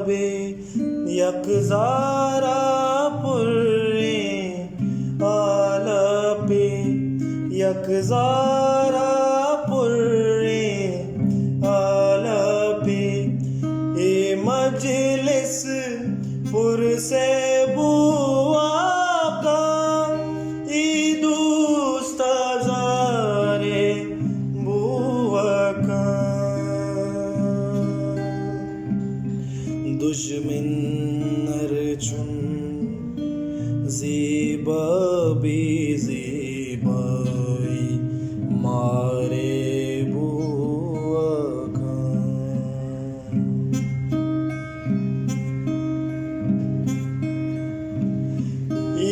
बे यकजारा पुर्रे आलपे यकजारा पुर्रे आलपे ए मजलिस पुरसे बुआ का ई दोस्ताजारे बुआ का दुश्मन अर्जुन ज़ेबा बेज़ेबाई मारे बुआ का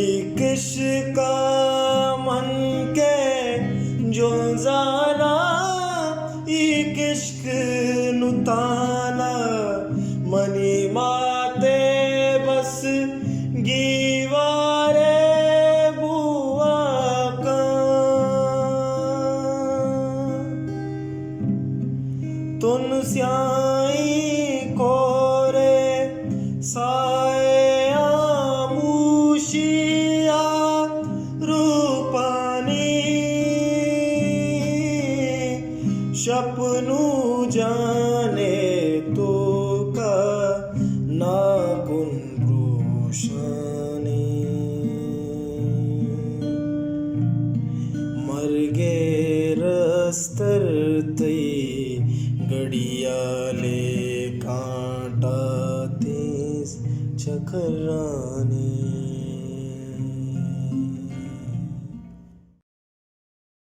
एक इश्का मन के जो जाना एक इश्क नुताना मनी माते बस गीवारे बुआ का तुन स्याई कोरे साए आमूशिया रूपानी शपनू जाने तो का नाकुन रोशनी मर गे रस्तर तई गड़ियाले कांटा तेज चकरानी